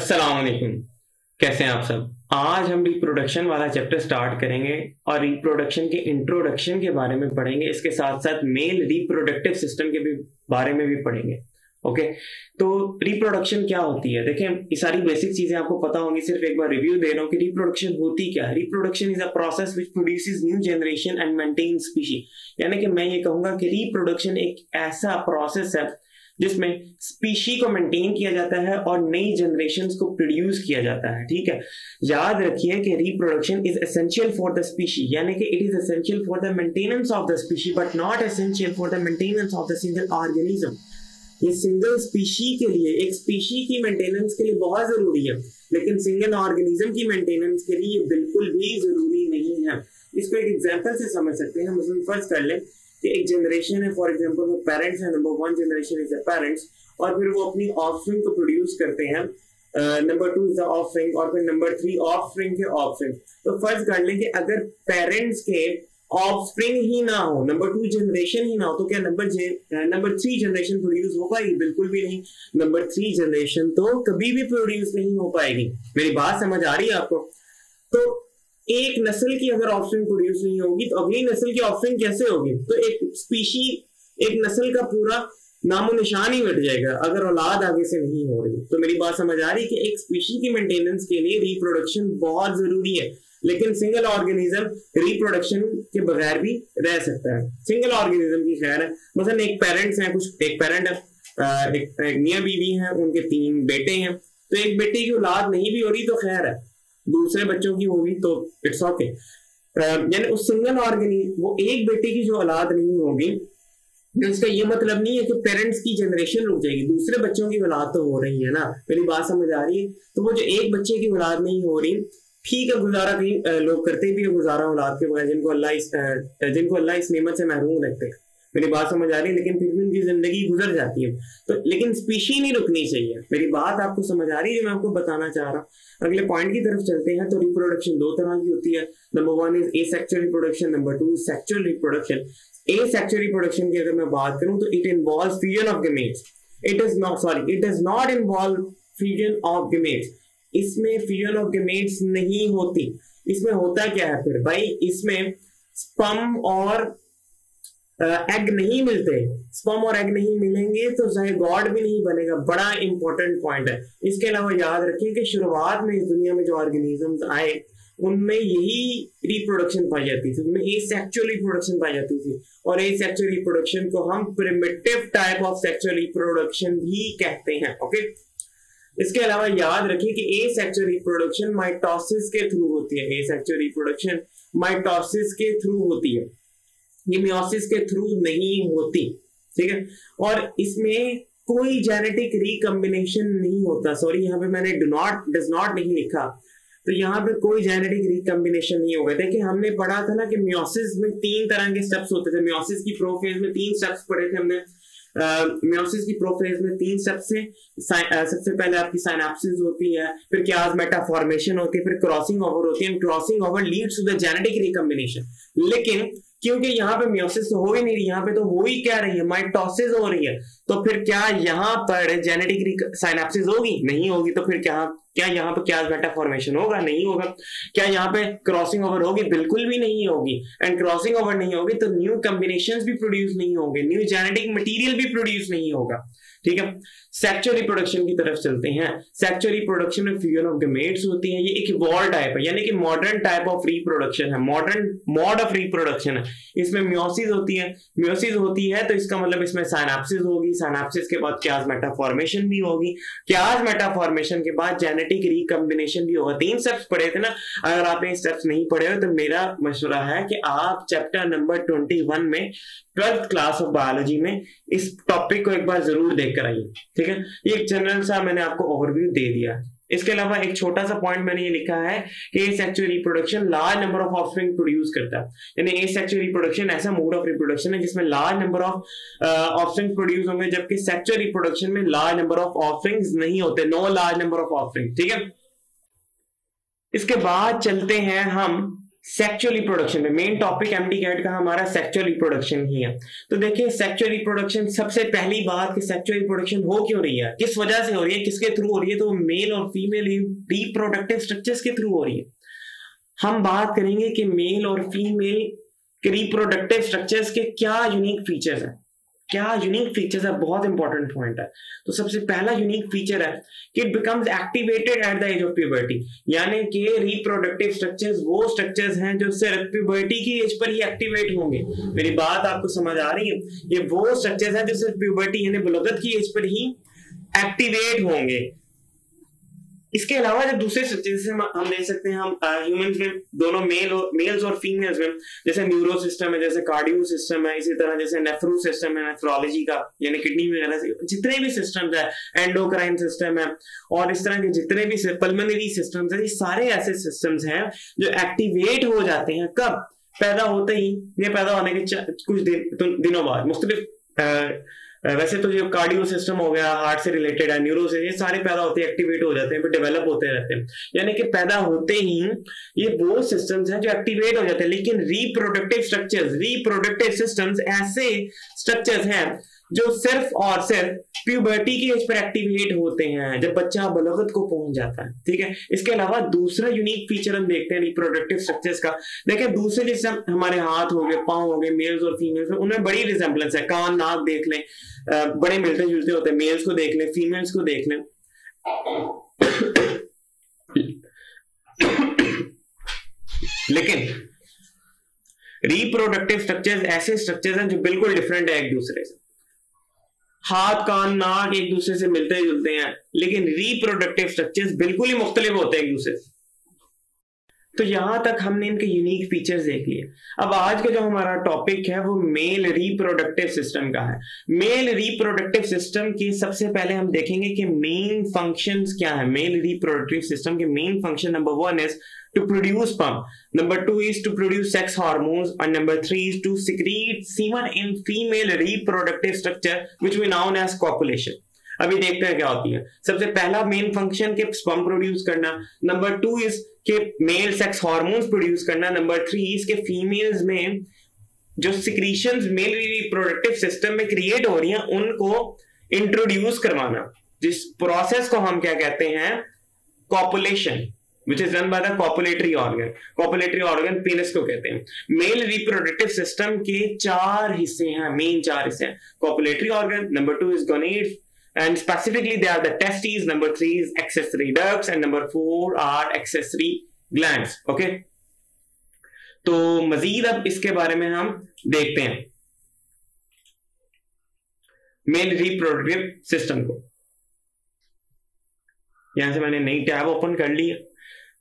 अस्सलाम वालेकुम। कैसे हैं आप सब। आज हम रिप्रोडक्शन वाला चैप्टर स्टार्ट करेंगे और रिप्रोडक्शन के इंट्रोडक्शन के बारे में पढ़ेंगे। इसके साथ साथ मेल रिप्रोडक्टिव सिस्टम के भी बारे में भी पढ़ेंगे। ओके, तो रिप्रोडक्शन क्या होती है, देखें ये सारी बेसिक चीजें आपको पता होंगी, सिर्फ एक बार रिव्यू दे रहा हूँ कि रिप्रोडक्शन होती क्या है। Reproduction is a process which produces new generation and maintain species. यानी कि मैं ये कहूंगा कि रिप्रोडक्शन एक ऐसा प्रोसेस है जिसमें स्पीशी को मेंटेन किया जाता है और नई जनरेशंस को प्रोड्यूस किया जाता है। ठीक है, याद रखिए कि reproduction is essential for the species, यानी कि it is essential for the maintenance of the species but not essential for the maintenance of the single organism. ये सिंगल स्पीशी के लिए, एक स्पीशी की मेंटेनेंस के लिए बहुत जरूरी है, लेकिन सिंगल ऑर्गेनिज्म की मेंटेनेंस के लिए बिल्कुल भी जरूरी नहीं है। इसको एक एग्जांपल से समझ सकते हैं। मसलन फर्स्ट कर लें कि एक जनरेशन है, फॉर एग्जांपल वो पेरेंट्स है, number 1 generation is the parents, और फिर वो अपनी ऑफस्प्रिंग को प्रोड्यूस करते हैं, नंबर 2 इज द ऑफस्प्रिंग, और फिर नंबर 3 ऑफस्प्रिंग के ऑफस्प्रिंग। तो फर्स्ट कर लें कि अगर पेरेंट्स के ऑफस्प्रिंग ही ना हो, नंबर 2 जनरेशन ही ना हो, तो क्या नंबर 3 जनरेशन प्रोड्यूस हो पाएगी? बिल्कुल भी नहीं। नंबर 3 जनरेशन तो कभी भी प्रोड्यूस नहीं हो पाएगी। मेरी बात समझ आ रही है आपको? तो एक नस्ल की अगर ऑफस्प्रिंग प्रोड्यूस नहीं होगी तो अगली नस्ल की ऑफस्प्रिंग कैसे होगी? तो एक स्पीशी, एक नस्ल का पूरा नामो निशान ही मिट जाएगा अगर औलाद आगे से नहीं हो रही। तो मेरी बात समझ आ रही है कि एक स्पीशी की मेंटेनेंस के लिए रिप्रोडक्शन बहुत जरूरी है, लेकिन सिंगल ऑर्गेनिज्म रिप्रोडक्शन के बगैर भी रह सकता है। सिंगल ऑर्गेनिज्म की खैर है, मतलब एक पेरेंट्स हैं, कुछ एक पेरेंट है, एक मियां बीवी हैं, उनके 3 बेटे हैं, तो एक बेटे की औलाद नहीं भी हो रही तो खैर है, दूसरे बच्चों की होगी तो इट्स ओके। यानी उस सिंगल ऑर्गेनिज्म, वो एक बेटे की जो औलाद नहीं होगी, इसका ये मतलब नहीं है कि पेरेंट्स की जनरेशन रुक जाएगी, दूसरे बच्चों की औलाद तो हो रही है ना। मेरी बात समझ आ रही है? तो वो जो एक बच्चे की औलाद नहीं हो रही, ठीक है, गुजारा कहीं लोग करते भी है गुजारा औलाद के बगैर, जिनको अल्लाह इस नेमत से महरूम रखते हैं। मेरी बात समझ आ रही है? लेकिन फिर भी उनकी जिंदगी गुजर जाती है। तो लेकिन स्पीशी नहीं रुकनी चाहिए। मेरी बात आपको समझ आ रही है जो मैं आपको बताना चाह रहा हूँ? अगले पॉइंट की तरफ चलते हैं। तो रिप्रोडक्शन 2 तरह की होती है। Number 1 is asexual reproduction, number 2 sexual reproduction. Asexual reproduction की अगर मैं बात करूं तो it involves fusion of gametes. It does not involve fusion of gametes. इसमें फ्यूजन ऑफ गमेट्स नहीं होती। इसमें होता क्या है फिर भाई? इसमें स्पर्म और एग नहीं मिलते। स्पर्म और एग नहीं मिलेंगे तो ज़ायगोट भी नहीं बनेगा। बड़ा इंपॉर्टेंट पॉइंट है। इसके अलावा याद रखिए कि शुरुआत में इस दुनिया में जो ऑर्गेनिजम्स आए उनमें यही रिप्रोडक्शन पाई जाती थी, उनमें एसेक्सुअल रिप्रोडक्शन पाई जाती थी, और एसेक्सुअल रिप्रोडक्शन को हम primitive type of sexual reproduction भी कहते हैं। ओके, इसके अलावा याद रखिए कि एसेक्सुअल रिप्रोडक्शन माइटोसिस के थ्रू होती है। एसेक्सुअल रिप्रोडक्शन माइटोसिस के थ्रू होती है, ये मियोसिस के थ्रू नहीं होती। ठीक है, और इसमें कोई जेनेटिक रिकॉम्बिनेशन नहीं होता। सॉरी, यहाँ पे मैंने डज नॉट नहीं लिखा, तो यहाँ पे कोई जेनेटिक रिकॉम्बिनेशन नहीं होगा। देखिए हमने पढ़ा था ना कि मियोसिस में 3 तरह के स्टेप्स होते थे। मियोसिस की प्रोफेज में 3 स्टेप्स पढ़े थे हमने। मियोसिस की प्रोफेज में 3 स्टेप्स से सबसे पहले आपकी साइनेप्सिस होती है, फिर कियासमेटा फॉर्मेशन होती है, फिर क्रॉसिंग ओवर होती है। Crossing over leads to the genetic recombination. लेकिन क्योंकि यहाँ पे मियोसिस तो हो ही नहीं रही, यहाँ पे तो हो ही क्या रही है, माइटोसिस हो रही है, तो फिर क्या यहाँ पर जेनेटिक साइनेप्सिस होगी? नहीं होगी। तो फिर क्या यहाँ पे कियासमेटा फॉर्मेशन होगा? नहीं होगा। क्या यहाँ पे क्रॉसिंग ओवर होगी? बिल्कुल भी नहीं होगी। एंड क्रॉसिंग ओवर नहीं होगी तो न्यू कॉम्बिनेशंस भी प्रोड्यूस नहीं होंगे, न्यू जेनेटिक मटेरियल भी प्रोड्यूस नहीं होगा। ठीक है, सेक्सुअल रिप्रोडक्शन की तरफ चलते हैं। सेक्सुअल रिप्रोडक्शन में फ्यूजन ऑफ गमेट्स होती है। ये एक इवॉल्व टाइप है, यानी कि मॉडर्न टाइप ऑफ रिप्रोडक्शन है, मॉडर्न मोड ऑफ रिप्रोडक्शन है। इसमें मियोसिस होती है। मियोसिस होती है तो इसका मतलब इसमें साइनेप्सिस होगी, साइनेप्सिस के बाद कियासमेटा फॉर्मेशन भी होगी, कियासमेटा फॉर्मेशन के बाद जेनेटिक रिकॉम्बिनेशन भी होगा। 3 स्टेप्स पढ़े थे ना। अगर आपने स्टेप्स नहीं पढ़े हो तो मेरा मशवरा है कि आप चैप्टर नंबर 21 में 12th क्लास ऑफ बायोलॉजी में इस टॉपिक को एक बार जरूर देखकर आइए। ठीक है, ये एक जनरल सा मैंने आपको ओवरव्यू दे दिया। इसके अलावा एक छोटा सा पॉइंट मैंने ये लिखा है कि asexual reproduction large number of offspring produce करता है। यानी एसेक्सुअल रिप्रोडक्शन ऐसा मोड ऑफ रिप्रोडक्शन है जिसमें large number of offspring produce होंगे, जबकि सेक्सुअल रिप्रोडक्शन में लार्ज नंबर ऑफ ऑफस्प्रिंग्स नहीं होते, no large number of offspring. ठीक है, इसके बाद चलते हैं हम सेक्सुअल रिप्रोडक्शन में मेन टॉपिक एमडी कैट का हमारा सेक्सुअल रिप्रोडक्शन ही है। तो देखिए सेक्सुअल रिप्रोडक्शन, सबसे पहली बात कि सेक्सुअल रिप्रोडक्शन हो क्यों रही है, किस वजह से हो रही है, किसके थ्रू हो रही है, तो मेल और फीमेल रिप्रोडक्टिव स्ट्रक्चर्स के थ्रू हो रही है। हम बात करेंगे कि मेल और फीमेल के रिप्रोडक्टिव स्ट्रक्चर्स के क्या यूनिक फीचर्स हैं, क्या यूनिक फीचर्स है, बहुत इंपॉर्टेंट पॉइंट है। तो सबसे पहला यूनिक फीचर है कि it becomes activated at the age of puberty, यानी कि रिप्रोडक्टिव स्ट्रक्चर्स वो स्ट्रक्चर्स हैं जो सिर्फ प्यूबर्टी की एज पर ही एक्टिवेट होंगे। मेरी बात आपको समझ आ रही है? ये वो स्ट्रक्चर्स हैं जो सिर्फ प्यूबर्टी यानी बुलगत की एज पर ही एक्टिवेट होंगे। इसके अलावा जब दूसरे जैसे हम देख सकते हैं, हम ह्यूमंस में दोनों मेल्स और फीमेल्स में जैसे न्यूरो सिस्टम है, जैसे कार्डियो सिस्टम है, इसी तरह जैसे नेफ्रो सिस्टम है, नेफ्रोलॉजी का यानी किडनी वगैरह से जितने भी सिस्टम्स है, एंडोक्राइन सिस्टम है और इस तरह के जितने भी पल्मोनरी सिस्टम्स है, ये सारे ऐसे सिस्टम्स हैं जो एक्टिवेट हो जाते हैं कब? पैदा होते ही, ये पैदा होने के कुछ दिनों बाद। मुख्तलिफ वैसे तो जो कार्डियो सिस्टम हो गया, हार्ट से रिलेटेड है, न्यूरो से, ये सारे पैदा होते हैं, एक्टिवेट हो जाते हैं, फिर डेवलप होते रहते हैं, यानी कि पैदा होते ही ये वो सिस्टम्स हैं जो एक्टिवेट हो जाते हैं। लेकिन रिप्रोडक्टिव स्ट्रक्चर्स, रिप्रोडक्टिव सिस्टम्स ऐसे स्ट्रक्चर्स हैं जो सिर्फ और सिर्फ प्यूबर्टी की एज पर एक्टिवेट होते हैं, जब बच्चा बलगत को पहुंच जाता है। ठीक है, इसके अलावा दूसरा यूनिक फीचर हम देखते हैं रिप्रोडक्टिव स्ट्रक्चर्स का। देखिए दूसरे जैसे हमारे हाथ हो गए, पांव हो गए, मेल्स और फीमेल्स में, उनमें बड़ी रिजेंबलेंस है। कान, नाक देख लें, बड़े मिलते जुलते होते हैं। मेल्स को देख लें, फीमेल्स को देख लें। लेकिन रिप्रोडक्टिव स्ट्रक्चर्स ऐसे स्ट्रक्चर्स हैं जो बिल्कुल डिफरेंट है एक दूसरे से। हाथ, कान, नाक एक दूसरे से मिलते जुलते हैं, लेकिन रिप्रोडक्टिव स्ट्रक्चर्स बिल्कुल ही मुख्तलिफ होते हैं एक दूसरे से। तो यहां तक हमने इनके यूनिक फीचर्स देख लिए। अब आज का जो हमारा टॉपिक है वो मेल रिप्रोडक्टिव सिस्टम का है। मेल रिप्रोडक्टिव सिस्टम की सबसे पहले हम देखेंगे कि मेन फंक्शंस क्या है। मेल रिप्रोडक्टिव सिस्टम के main function number 1 is to produce sperm, number 2 is to produce sex hormones, and number 3 is to secrete semen in female reproductive structure which we known as copulation। अभी देखते हैं क्या होती है। सबसे पहला main function के स्पर्म प्रोड्यूस करना, नंबर 2 इज के मेल सेक्स हार्मोन्स प्रोड्यूस करना, नंबर 3 इज के फीमेल्स में जो सिक्रीशंस मेल रिप्रोडक्टिव सिस्टम में क्रिएट हो रही हैं उनको इंट्रोड्यूस करवाना, जिस प्रोसेस को हम क्या कहते हैं? Copulation, which is done by the copulatory organ। copulatory organ penis को कहते हैं। मेल रिप्रोडक्टिव सिस्टम के 4 हिस्से हैं, मेन 4 हिस्से हैं। copulatory organ, number 2 is gonads and specifically they are the testes, number 3 is accessory ducts and number 4 are accessory glands। okay, तो मजीद अब इसके बारे में हम देखते हैं मेल रिप्रोडक्टिव सिस्टम को। यहां से मैंने नई टैब ओपन कर ली है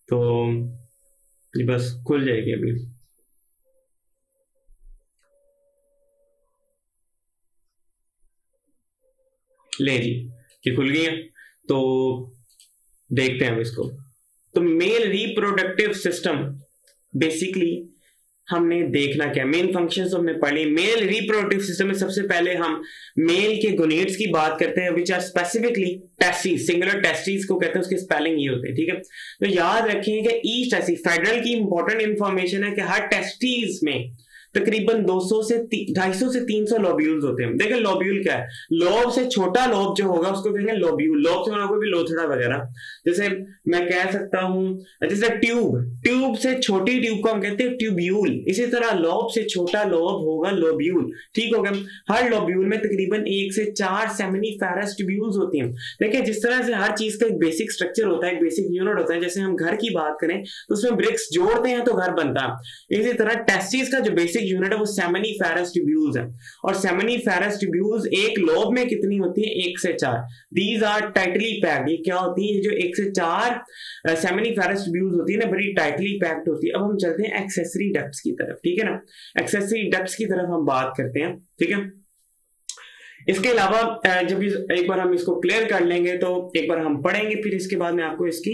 तो ये बस खुल जाएगी अभी। ले जी, ये खुल गई है तो देखते हैं हम इसको। तो मेल रिप्रोडक्टिव सिस्टम बेसिकली हमने देखना क्या, मेन फंक्शंस हमने पढ़ी। मेल रिप्रोडक्टिव सिस्टम में सबसे पहले हम मेल के गोनेड्स की बात करते हैं, which are specifically testis, singular testis को कहते हैं, उसके स्पेलिंग ये होते हैं। ठीक है, तो याद रखें कि ईच टेस्टिस, फेडरल की इंपॉर्टेंट इंफॉर्मेशन है कि हर टेस्टिस में तकरीबन 250 से 300 लोब्यूल्स होते हैं। देखिए लोब्यूल क्या है? लोब से छोटा लोब जो होगा उसको कहेंगे लोब्यूल। लोब से होना कोई भी लोथड़ा वगैरह, जैसे मैं कह सकता हूं जैसे ट्यूब, ट्यूब से छोटी ट्यूब को हम कहते हैं ट्यूब्यूल। इसी तरह लोब से छोटा लोब होगा लोब्यूल। ठीक हो गया। हर लोब्यूल में तकरीबन 1 से 4 सेमिनिफेरस ट्यूब्यूल्स होती हैं। देखिए जिस तरह से हर चीज का एक बेसिक स्ट्रक्चर होता है, एक बेसिक यूनिट होता है। जैसे हम घर की बात करें तो उसमें ब्रिक्स जोड़ते हैं तो घर बनता है। इसी तरह टेस्टिस का जो बेसिक यूनिट है वो सेमिनिफेरस ट्यूब्यूल्स है। और सेमिनिफेरस ट्यूब्यूल्स एक लोब में कितनी होती है? 1 से 4। These are tightly packed. ये क्या होती है? जो 1 से 4 सेमिनिफेरस ट्यूब्यूल्स होती है ना, बड़ी टाइटली पैक्ड होती है। अब हम चलते हैं एक्सेसरी डक्ट्स की तरफ। ठीक है ना, एक्सेसरी डक्ट्स की तरफ हम बात करते हैं। ठीक है, इसके अलावा जब एक बार हम इसको क्लियर कर लेंगे तो एक बार हम पढ़ेंगे, फिर इसके बाद मैं आपको इसकी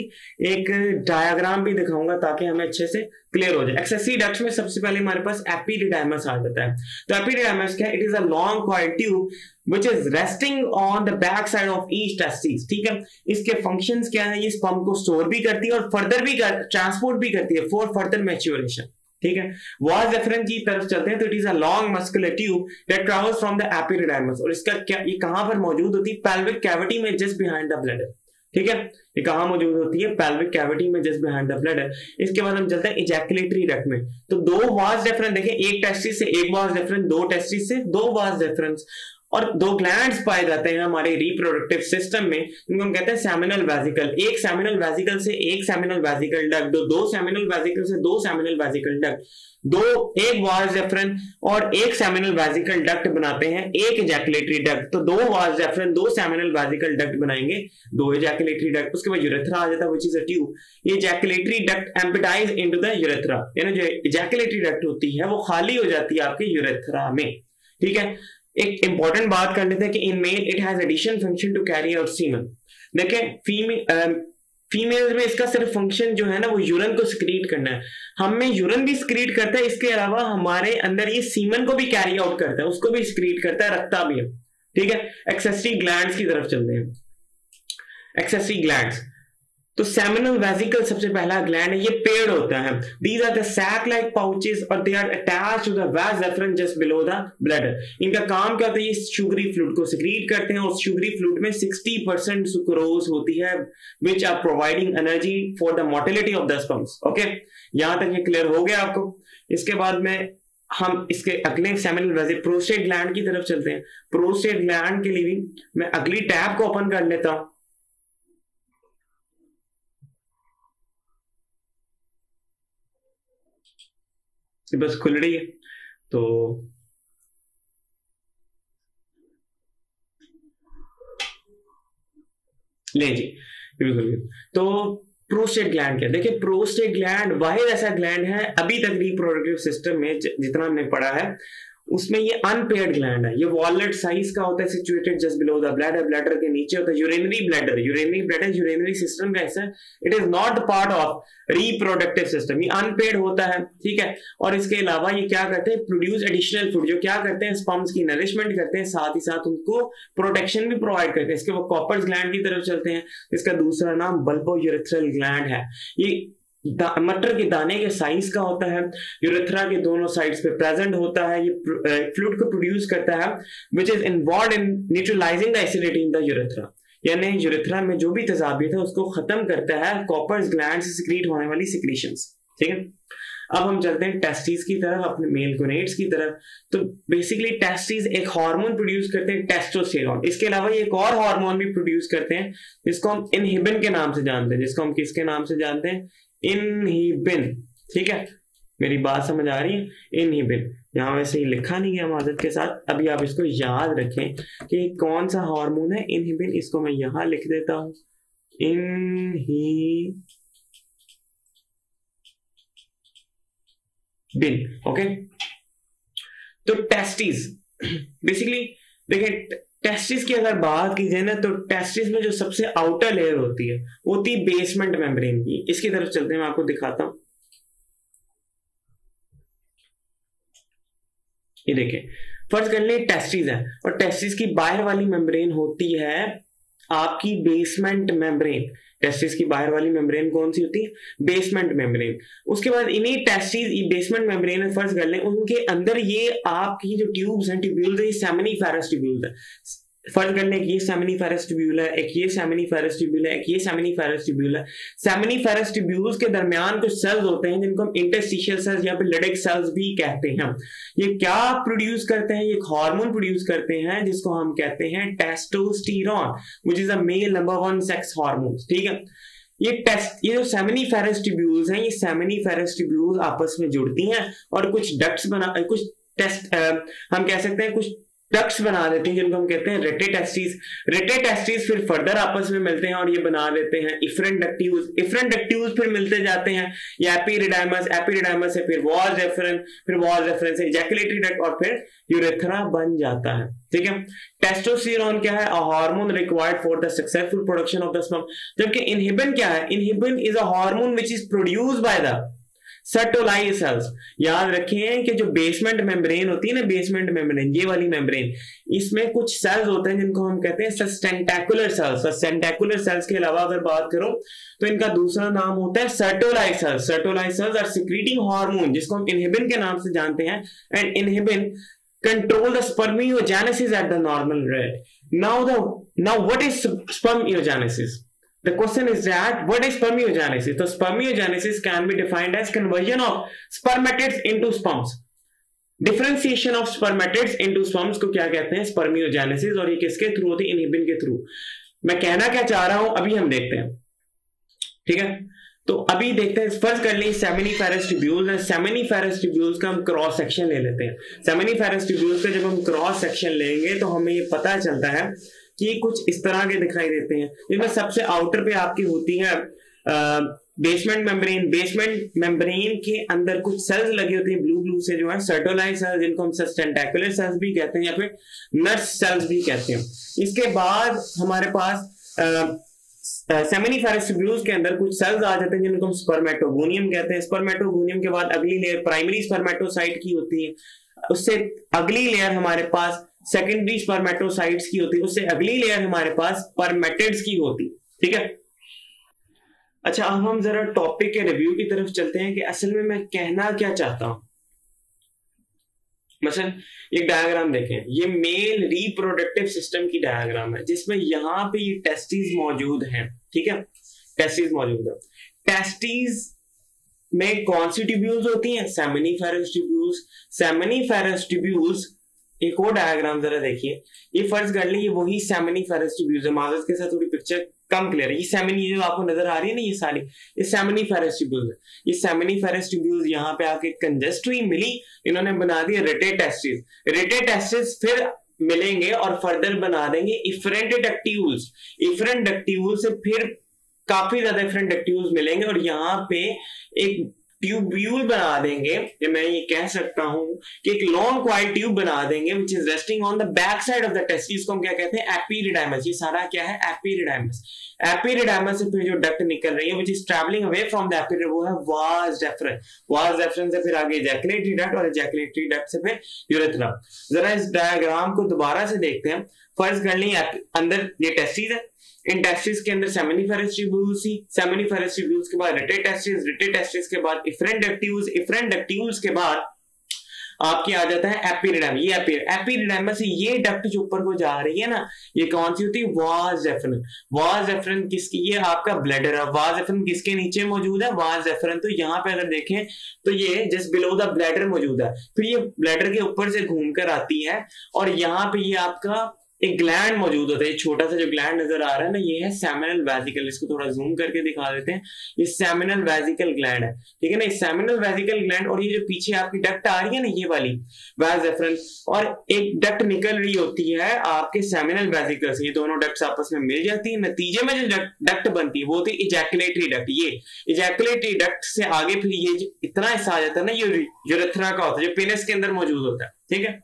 एक डायग्राम भी दिखाऊंगा ताकि हमें अच्छे से क्लियर हो जाए। एक्सेसरी डक्ट्स में सबसे पहले हमारे पास एपिडिडाइमस आ जाता है। तो एपिडिडाइमस क्या है? It is a long coil tube which is resting on the back side of each testis। ठीक है, इसके फंक्शंस क्या है? ये स्पर्म को स्टोर भी करती है और फर्दर भी ट्रांसपोर्ट भी करती है फॉर फर्दर मैच्योरेशन। ठीक है। वाज डिफरेंस की तरफ चलते हैं तो it is a long muscular tube that travels from the epididymis, और इसका क्या, ये कहां पर मौजूद होती है? पेल्विक कैविटी में, जस्ट बिहाइंड द ब्लैडर, ठीक है। ये कहां मौजूद होती है? पेल्विक कैविटी में, जस्ट बिहाइंड द ब्लैडर। इसके बाद हम चलते हैं इजैकुलेटरी डक्ट में। तो दो वाज डिफरेंस देखें, एक टेस्टिस से एक वाज डिफरेंस, दो टेस्टिस से दो वाज डिफरेंस, और दो ग्लैंड्स पाए जाते हैं हमारे रिप्रोडक्टिव सिस्टम में, जिनको हम कहते हैं सेमिनल वेसिकल। एक सेमिनल वेसिकल से एक सेमिनल वेसिकल डक्ट, दो सेमिनल वेसिकल से दो सेमिनल वेसिकल डक्ट, दो एक वाज डिफरेंस और एक सेमिनल वेसिकल डक्ट बनाते हैं एक इजैकुलेटरी डक्ट। तो दो वाज डिफरेंस, दो सेमिनल वेसिकल डक्ट बनाएंगे, दो इजैकुलेटरी डक्ट। उसके बाद यूरेथ्रा आ जाता है, व्हिच इज अ ट्यूब। ये ejaculatory duct empties into the urethra, यानी जो इजैकुलेटरी डक्ट होती है वो खाली हो जाती है आपके यूरेथ्रा में, ठीक है। एक इंपॉर्टेंट बात कर लेते हैं कि in male it has addition function to carry out semen. देखें फीमेल में इसका सिर्फ फंक्शन जो है ना वो यूरिन को सिक्रीट करना है। हम में यूरिन भी सिक्रीट करता है, इसके अलावा हमारे अंदर ये सीमन को भी कैरी आउट करता है, उसको भी सिक्रीट करता है, रखता भी है, ठीक है। एक्सेसरी ग्लैंड्स की तरफ चलते हैं। एक्सेसरी ग्लैंड्स, तो सेमिनल वेसिकल सबसे पहला ग्लैंड है, ये पेड़ होता है। These are the sac like pouches और they are attached to the vas deferens just below the bladder. इनका काम क्या होता है? ये शुगरी फ्लूइड को सिक्रीट करते हैं, और शुगरी फ्लूइड में 60% सुक्रोज होती है, which are providing energy for the motility of the sperms. Okay, यहां तक ये क्लियर हो गया आपको। इसके बाद में हम इसके अगले सेमिनल वेसिकल प्रोस्टेट ग्लैंड की तरफ चलते हैं। प्रोस्टेट ग्लैंड के लिए भी मैं अगली टैब को ओपन कर लेता हूं। बस खुल रही है, तो ले जी, बिल्कुल। तो प्रोस्टेट ग्लैंड क्या? देखिए, प्रोस्टेट ग्लैंड वाहिद ऐसा ग्लैंड है अभी तक रिप्रोडक्टिव सिस्टम में जितना हमने पढ़ा है उसमें ये अनपेयर्ड ग्लैंड है। ये वॉलनट साइज का होता है, situated just below the bladder. Bladder के नीचे होता है urinary bladder. Urinary bladder urinary system का हिस्सा है। It is not part of reproductive system, ये अनपेयर्ड होता है, ठीक है। और इसके अलावा ये क्या करते हैं? प्रोड्यूस एडिशनल फूड, जो क्या करते हैं? स्पर्म्स की नरिशमेंट करते हैं, साथ ही साथ उनको प्रोटेक्शन भी प्रोवाइड करते हैं। इसके वो कॉपर्स ग्लैंड की तरफ चलते हैं। इसका दूसरा नाम बल्बोयूरेथ्रल ग्लैंड है। ये मटर के दाने के साइज का होता है, यूरेथ्रा के दोनों साइड्स पे प्रेजेंट होता है। ये फ्लूइड को प्रोड्यूस करता है which is involved in neutralising the acidity in the urethra, यानी यूरेथ्रा में जो भी तेजाबियत है उसको खत्म करता है कॉपर्स ग्लैंड से सिक्रीट होने वाली सिक्रीशंस, ठीक है। अब हम चलते हैं टेस्टिस की तरफ, अपने मेल गोनेड्स की तरफ। तो बेसिकली टेस्टिस एक हार्मोन प्रोड्यूस करते हैं, टेस्टोस्टेरोन। इसके अलावा ये एक और हार्मोन भी प्रोड्यूस करते हैं जिसको हम इनहिबिन के नाम से जानते हैं, जिसको हम किसके नाम से जानते हैं? इनहिबिन, ठीक है। मेरी बात समझ आ रही है? इनहिबिन यहां वैसे ही लिखा नहीं है मादत के साथ, अभी आप इसको याद रखें कि कौन सा हार्मोन है इनहिबिन। इसको मैं यहां लिख देता हूं, इनहिबिन, ओके। तो टेस्टिस बेसिकली देखिए, टेस्टिस की अगर बात की जाए ना तो टेस्टिस में जो सबसे आउटर लेयर होती है वो होती है बेसमेंट मेम्ब्रेन की। इसकी तरफ चलते हैं, मैं आपको दिखाता हूं। ये देखिए, फर्ज कर ले टेस्टिस है और टेस्टिस की बाहर वाली मेम्ब्रेन होती है आपकी बेसमेंट मेम्ब्रेन। टेस्टिस की बाहर वाली मेम्ब्रेन कौन सी होती है? Basement membrane. उसके बाद इन्हीं टेस्टिस बेसमेंट मेम्ब्रेन में फर्ज कर लें, उनके अंदर ये आपकी जो ट्यूब्स हैं, ट्यूब्यूल्स है, ये सेमिनिफेरस ट्यूब्यूल्स है। फर्ज कर लें कि ये सेमिनिफेरस ट्यूब्यूल है, एक ये सेमिनिफेरस ट्यूब्यूल है, एक ये सेमिनिफेरस ट्यूब्यूल है। सेमिनिफेरस ट्यूब्यूल्स के दरमियान कुछ सेल्स होते हैं जिनको हम इंटरस्टिशियल सेल्स या फिर लिडिक सेल्स भी कहते हैं। ये क्या प्रोड्यूस करते हैं? ये एक हार्मोन प्रोड्यूस करते हैं जिसको हम कहते हैं testosterone, which is a male number 1 sex hormone, ठीक है। ये जो सेमिनिफेरस ट्यूब्यूल्स हैं, ये सेमिनिफेरस ट्यूब्यूल्स आपस में जुड़ती हैं और कुछ डक्ट्स बना, कुछ टेस्ट हम कह सकते हैं कुछ डक्ट्स बना देते हैं जिनको हम कहते हैं रेटेटेस्टिस। रेटेटेस्टिस फिर फर्दर आपस में मिलते हैं और ये बना देते हैं इफरेंट डक्ट्यूल्स। इफरेंट डक्ट्यूल्स फिर मिलते जाते हैं ये एपिडिडाइमस, एपिडिडाइमस से फिर वास डिफरेंस, फिर वास डिफरेंस से इजैकुलेटरी डक्ट और फिर यूरेथ्रा बन जाता है, ठीक है। टेस्टोस्टेरोन क्या है? A hormone required for the successful production of the sperm. जबकि इनहिबिन क्या है? Inhibin is a hormone which is produced by the Sertoli's cells. याद रखें कि जो बेसमेंट मेम्ब्रेन होती है ना, बेसमेंट मेम्ब्रेन, ये वाली मेम्ब्रेन, इसमें कुछ सेल्स होते हैं जिनको हम कहते हैं सस्टेंटेकुलर सेल्स। सस्टेंटेकुलर सेल्स के अलावा अगर बात करो तो इनका दूसरा नाम होता है Sertoli's cells. Sertoli's cells are secreting hormone, जिसको हम इनहिबिन के नाम से जानते हैं, and inhibin control the spermiogenesis at the normal rate. Now what is spermiogenesis? The question is that what is spermiogenesis? So spermiogenesis can be defined as conversion of spermatids into sperms. Differentiation of spermatids into sperms को क्या कहते हैं? Spermiogenesis। और ये किसके through होती है? Inhibin के थ्रू। मैं कहना क्या चाह रहा हूं अभी हम देखते हैं, ठीक है। तो अभी देखते हैं, फर्स्ट कर ली सेमिनिफेरस ट्यूब्यूल्स है। सेमिनिफेरस ट्यूब्यूल्स का हम क्रॉस सेक्शन ले लेते हैं। सेमिनिफेरस ट्यूब्यूल्स का जब हम क्रॉस सेक्शन लेंगे तो हमें ये पता चलता है कि कुछ इस तरह के दिखाई देते हैं, जिनमें सबसे आउटर पे आपकी होती है बेसमेंट मेम्ब्रेन। बेसमेंट मेम्ब्रेन के अंदर कुछ सेल्स लगी होती हैं ब्लू ब्लू से, जो है सर्टोलाइज सेल्स, जिनको हम सस्टेंटेकुलर सेल्स भी कहते हैं या फिर नर्स सेल्स भी कहते हैं। इसके बाद हमारे पास सेमिनिफेरस ट्यूब्यूल्स के अंदर कुछ सेल्स आ जाते हैं जिनको हम स्पर्मेटोगोनियम कहते हैं। स्पर्मेटोगोनियम के बाद अगली लेयर प्राइमरी स्पर्मेटोसाइट की होती है, उससे अगली लेयर हमारे पास सेकेंडरी स्पर्मेटोसाइट्स की होती है, उससे अगली लेयर हमारे पास स्पर्मेटिड्स की होती है, ठीक है। अच्छा, अब हम जरा टॉपिक के रिव्यू की तरफ चलते हैं कि असल में मैं कहना क्या चाहता हूं। मसलन एक डायग्राम देखें, ये मेल रिप्रोडक्टिव सिस्टम की डायग्राम है, जिसमें यहाँ पे ये टेस्टिस मौजूद हैं, ठीक है। टेस्टिस मौजूद है। टेस्टिस में कौन सी ट्यूब्यूल्स होती हैं? Seminiferous tubules. सेमिनिफेरस ट्यूब्यूल्स, एक और डायग्राम जरा देखिए, ये फर्ज कर ली, ये वही सेमिनिफेरस ट्यूब्यूल्स है। माजरत के साथ थोड़ी पिक्चर कम क्लियर है। ये सेमिनी जो आपको नजर आ रही है ना, ये सारी ये सेमिनिफेरस ट्यूब्यूल्स है। ये सेमिनिफेरस ट्यूब्यूल्स यहाँ पे आके कंजेस्ट्री मिली, इन्होंने बना दिया रेटे टेस्टिस। रेटे टेस्टिस फिर मिलेंगे और फर्दर बना देंगे इफरेंट डक्ट्यूल्स। इफरेंट डक्ट्यूल्स से फिर काफी ज्यादा इफरेंट डक्ट्यूल्स मिलेंगे और यहाँ पे एक ट्यूब्यूल बना देंगे, मैं ये कह सकता हूं कि एक लॉन्ग क्वाइल ट्यूब बना देंगे which is resting on the back side of the testis को हम क्या कहते हैं? एपिरिडाइमस। ये सारा क्या है? एपिरिडाइमस। एपिरिडाइमस से फिर जो डक्ट निकल रही है which is travelling away from the epididymis, वो है वास डेफरेंस। वास डेफरेंस से फिर आगे इजैकुलेटरी डक्ट और इजैकुलेटरी डक्ट से फिर यूरेथ्रा। जरा इस डायग्राम को दोबारा से देखते हैं। फर्स्ट कर ली अंदर ये टेस्टिस है, इन टेस्टिस के अंदर सेमिनिफेरस ट्यूब्यूल्स थी, सेमिनिफेरस ट्यूब्यूल्स के बाद रेटे टेस्टिस के बाद इफरेंट डक्ट्यूल्स के बाद आपकी आ जाता है एपिरिडाइमस। ये एपिरिडाइमस से ये डक्ट जो ऊपर को जा रही है ना, ये कौन सी होती है? Vas deferens. वास डेफरेंस किसकी? ये आपका ब्लैडर है। वास डेफरेंस किसके नीचे मौजूद है? Vas deference. तो यहाँ पे अगर देखें तो ये जस्ट बिलो द ब्लैडर मौजूद है, फिर ये ब्लैडर के ऊपर से घूमकर आती है और यहाँ पे ये आपका एक ग्लैंड मौजूद होता है। छोटा सा जो ग्लैंड नजर आ रहा है ना, ये है सेमिनल वेसिकल। इसको थोड़ा जूम करके दिखा देते हैं। ये सेमिनल वेसिकल ग्लैंड है, ठीक है ना। सेमिनल वेसिकल ग्लैंड और ये जो पीछे आपकी डक्ट आ रही है ना, ये वाली वास डेफरेंस, और एक डक्ट निकल रही होती है आपके सेमिनल वेसिकल से। ये दोनों डक्ट्स आपस में मिल जाती है, नतीजे में जो डक्ट बनती है वो होती है इजैकुलेटरी डक्ट। ये इजैकुलेटरी डक्ट से आगे फिर ये इतना हिस्सा आ जाता है ना, ये यूरेथ्रा का होता है, जो पेनिस के अंदर मौजूद होता है, ठीक है।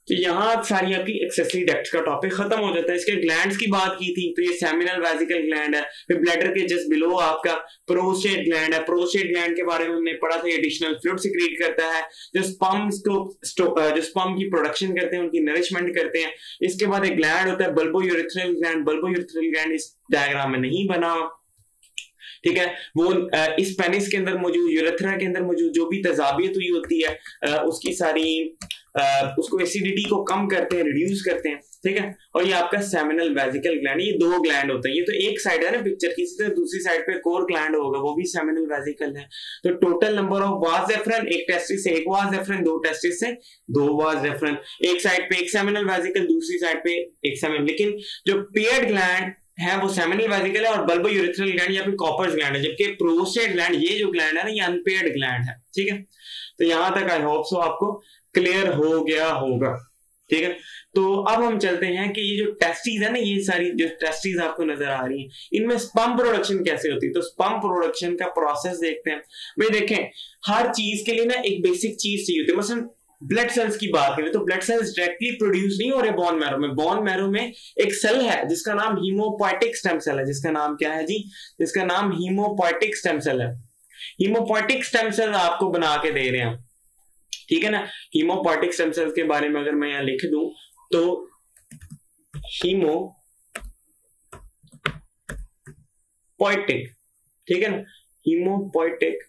तो यहाँ सारी आपकी एक्सेसरी डक्ट्स का टॉपिक खत्म हो जाता है। इसके ग्लैंड्स की बात की थी, तो ये सेमिनल वेसिकल ग्लैंड है। फिर ब्लैडर के जस्ट बिलो आपका प्रोस्टेट ग्लैंड है। प्रोस्टेट ग्लैंड के बारे में हमने पढ़ा था, ये एडिशनल फ्लूइड सिक्रीट करता है, जो स्पर्म की प्रोडक्शन करते हैं, उनकी नरिशमेंट करते हैं। इसके बाद एक ग्लैंड होता है बल्बोयूरेथ्रल ग्लैंड। बल्बोयूरेथ्रल ग्लैंड इस डायग्राम में नहीं बना, ठीक है। वो इस पेनिस के अंदर मौजूद, यूरेथ्रा के अंदर मौजूद जो भी तजाबियत हुई होती है उसकी सारी उसको एसिडिटी को कम करते हैं, रिड्यूस करते हैं, ठीक है। और ये आपका सेमिनल वेसिकल ग्लैंड, ये दो ग्लैंड होते हैं। ये तो एक साइड है ना पिक्चर की, इसी तरह दूसरी साइड पे कोर ग्लैंड होगा, वो भी सेमिनल वेसिकल है। तो total number of vas deferens, एक टेस्टिस से एक वास डेफरेंस, दो टेस्टिस से दो वास डेफरेंस। एक साइड पे एक सेमिनल वेसिकल, दूसरी साइड पे एक सेमिनल। लेकिन जो पेयर्ड ग्लैंड है वो सेमिनल वेसिकल है और बल्बोयूरेथ्रल ग्लैंड या फिर कॉपर्स ग्लैंड है, जबकि प्रोस्टेट ग्लैंड ये जो ग्लैंड है ना, ये अनपेयर्ड ग्लैंड है, ठीक है। तो यहां तक आई होप सो आपको क्लियर हो गया होगा, ठीक है। तो अब हम चलते हैं कि ये जो टेस्टिस है ना, ये सारी जो टेस्टिस आपको नजर आ रही हैं, इनमें स्पर्म प्रोडक्शन कैसे होती है। तो स्पर्म प्रोडक्शन का प्रोसेस देखते हैं। भाई देखें, हर चीज के लिए ना एक बेसिक चीज चाहिए होती है। मसलन ब्लड सेल्स की बात करें तो ब्लड सेल्स डायरेक्टली प्रोड्यूस नहीं हो रहे बोन मैरो में। बोन मैरो में एक सेल है जिसका नाम हीमोपोएटिक स्टेम सेल है। जिसका नाम क्या है जी? जिसका नाम हीमोपोएटिक स्टेम सेल है। हीमोपोइटिक स्टेम सेल्स आपको बना के दे रहे हैं, ठीक है ना। हीमोपोइटिक स्टेम सेल्स के बारे में अगर मैं यहां लिख दूं तो हीमोपोइटिक, ठीक है ना, haemopoietic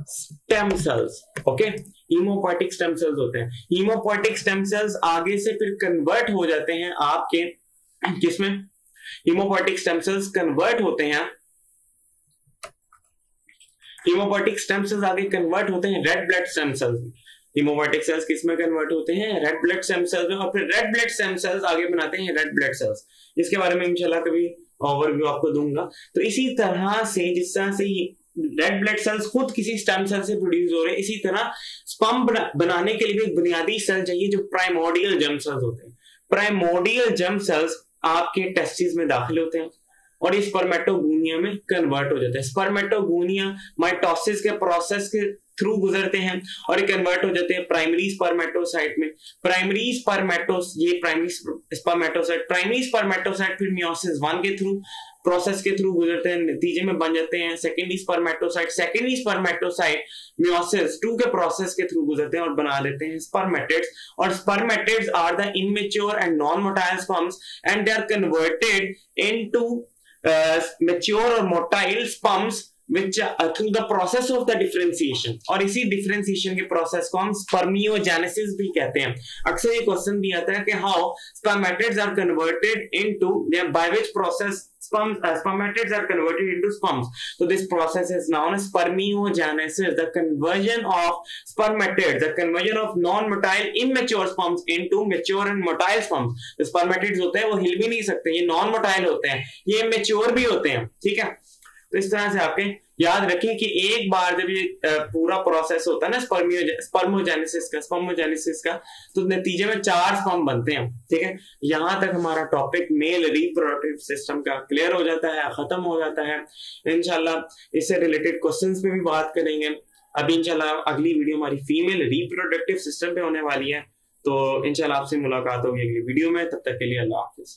stem sales, okay, haemopoietic stem sales होते हैं। हीमोपोइटिक स्टेम सेल्स आगे से फिर कन्वर्ट हो जाते हैं आपके किसमें, हीमोपोइटिक स्टेम सेल्स कन्वर्ट होते हैं, हीमोपोइटिक स्टेम सेल्स आगे कन्वर्ट होते हैं red blood stem cells. Hemopoietic cells किसमें कन्वर्ट होते हैं, रेड ब्लड स्टेम सेल्स में, और फिर रेड ब्लड स्टेम सेल्स आगे बनाते हैं रेड ब्लड सेल्स। इसके बारे में इंशाल्लाह कभी ओवरव्यू आपको दूंगा। तो इसी तरह से जिस तरह से रेड ब्लड सेल्स खुद किसी स्टेम सेल से प्रोड्यूस हो रहे हैं, इसी तरह स्पर्म बनाने के लिए भी एक बुनियादी सेल चाहिए जो प्राइमोर्डियल जर्म सेल्स होते हैं। प्राइमोर्डियल जर्म सेल्स आपके टेस्टिस में दाखिल होते हैं और इस स्पर्मेटोगोनिया में कन्वर्ट हो जाते हैं। स्पर्मेटोगोनिया माइटोसिस के प्रोसेस के थ्रू गुजरते हैं और ये कन्वर्ट हो जाते हैं प्राइमरी स्पर्मेटोसाइट में। प्राइमरी स्पर्मेटोसाइट फिर मियोसिस 1 के थ्रू प्रोसेस के थ्रू गुजरते हैं, नतीजे में बन जाते हैं secondary spermatocyte. Secondary spermatocyte meiosis 2 के प्रोसेस के थ्रू गुजरते हैं और बना देते हैं स्पर्मेटिड्स। और spermatids are the immature and non motile sperms and they are converted into mature or motile sperms which through the process of the differentiation, और इसी differentiation के process को हम spermiogenesis भी कहते हैं। अक्सर ये क्वेश्चन भी आता है कि how spermatids are converted into, by which process spermatids are converted into sperms. So this process is known as spermiogenesis, the conversion of spermatids, the conversion of non-motile immature sperms into mature and motile sperms. तो spermatids होते हैं वो हिल भी नहीं सकते, ये non-motile होते हैं, ये mature भी होते हैं, ठीक है। तो इस तरह से आपके याद रखें कि एक बार जब ये पूरा प्रोसेस होता है ना स्पर्मोजेनेसिस का, तो नतीजे में 4 स्पर्म बनते हैं, ठीक है। यहां तक हमारा टॉपिक मेल रिप्रोडक्टिव सिस्टम का क्लियर हो जाता है, खत्म हो जाता है। इंशाल्लाह इससे रिलेटेड क्वेश्चंस पे भी बात करेंगे। अभी इंशाल्लाह अगली वीडियो हमारी फीमेल रिप्रोडक्टिव सिस्टम पे होने वाली है, तो इंशाल्लाह आपसे मुलाकात होगी अगली वीडियो में। तब तक के लिए अल्लाह हाफिज।